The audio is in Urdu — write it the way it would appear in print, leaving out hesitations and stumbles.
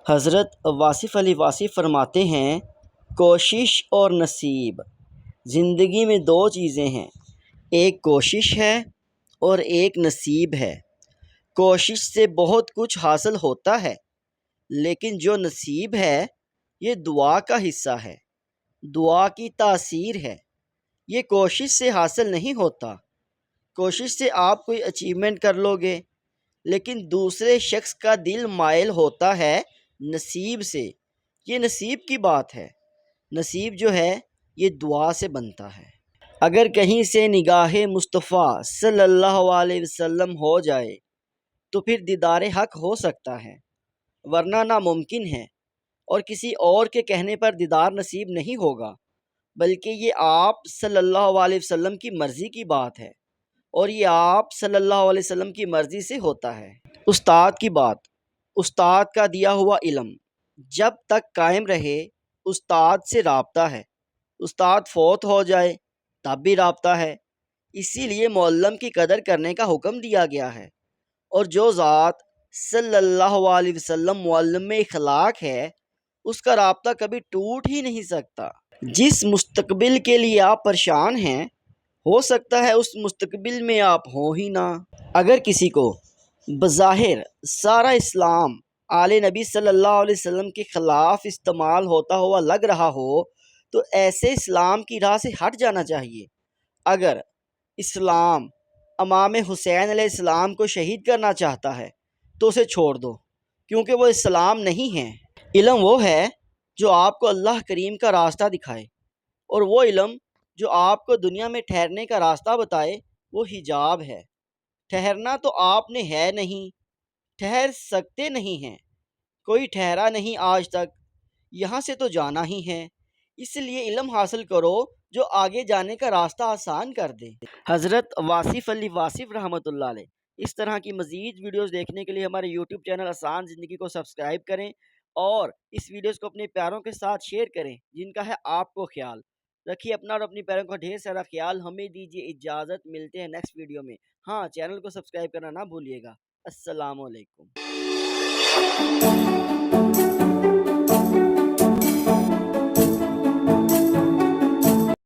حضرت واصف علی واصف فرماتے ہیں، کوشش اور نصیب، زندگی میں دو چیزیں ہیں، ایک کوشش ہے اور ایک نصیب ہے۔ کوشش سے بہت کچھ حاصل ہوتا ہے، لیکن جو نصیب ہے یہ دعا کا حصہ ہے، دعا کی تاثیر ہے۔ یہ کوشش سے حاصل نہیں ہوتا۔ کوشش سے آپ کوئی اچیومنٹ کر لو گے، لیکن دوسرے شخص کا دل مائل ہوتا ہے نصیب سے۔ یہ نصیب کی بات ہے۔ نصیب جو ہے یہ دعا سے بنتا ہے۔ اگر کہیں سے نگاہ مصطفیٰ صلی اللہ علیہ وسلم ہو جائے تو پھر دیدار حق ہو سکتا ہے، ورنہ ناممکن ہے، اور کسی اور کے کہنے پر دیدار نصیب نہیں ہوگا، بلکہ یہ آپ صلی اللہ علیہ وسلم کی مرضی کی بات ہے، اور یہ آپ صلی اللہ علیہ وسلم کی مرضی سے ہوتا ہے۔ استاد کی بات، استاد کا دیا ہوا علم جب تک قائم رہے استاد سے رابطہ ہے، استاد فوت ہو جائے تب بھی رابطہ ہے۔ اسی لیے معلم کی قدر کرنے کا حکم دیا گیا ہے، اور جو ذات صلی اللہ علیہ وسلم معلم اخلاق ہے اس کا رابطہ کبھی ٹوٹ ہی نہیں سکتا۔ جس مستقبل کے لیے آپ پریشان ہیں ہو سکتا ہے اس مستقبل میں آپ ہوں ہی نہ۔ اگر کسی کو بظاہر سارا اسلام آل نبی صلی اللہ علیہ وسلم کے خلاف استعمال ہوتا ہوا لگ رہا ہو تو ایسے اسلام کی راہ سے ہٹ جانا چاہیے۔ اگر اسلام امام حسین علیہ السلام کو شہید کرنا چاہتا ہے تو اسے چھوڑ دو، کیونکہ وہ اسلام نہیں ہے۔ علم وہ ہے جو آپ کو اللہ کریم کا راستہ دکھائے، اور وہ علم جو آپ کو دنیا میں ٹھہرنے کا راستہ بتائے وہ حجاب ہے۔ ٹھہرنا تو آپ نے ہے نہیں، ٹھہر سکتے نہیں ہیں، کوئی ٹھہرا نہیں آج تک، یہاں سے تو جانا ہی ہے۔ اس لیے علم حاصل کرو جو آگے جانے کا راستہ آسان کر دے۔ حضرت واصف علی واصف رحمۃ اللہ علیہ۔ اس طرح کی مزید ویڈیوز دیکھنے کے لیے ہمارے یوٹیوب چینل آسان زندگی کو سبسکرائب کریں، اور اس ویڈیوز کو اپنے پیاروں کے ساتھ شیئر کریں جن کا ہے آپ کو خیال۔ رکھیے اپنا اور اپنی پیاروں کا ڈھیر سارا خیال۔ ہمیں دیجیے اجازت، ملتے ہیں نیکسٹ ویڈیو میں۔ ہاں، چینل کو سبسکرائب کرنا نہ بھولیے گا۔ السلام علیکم۔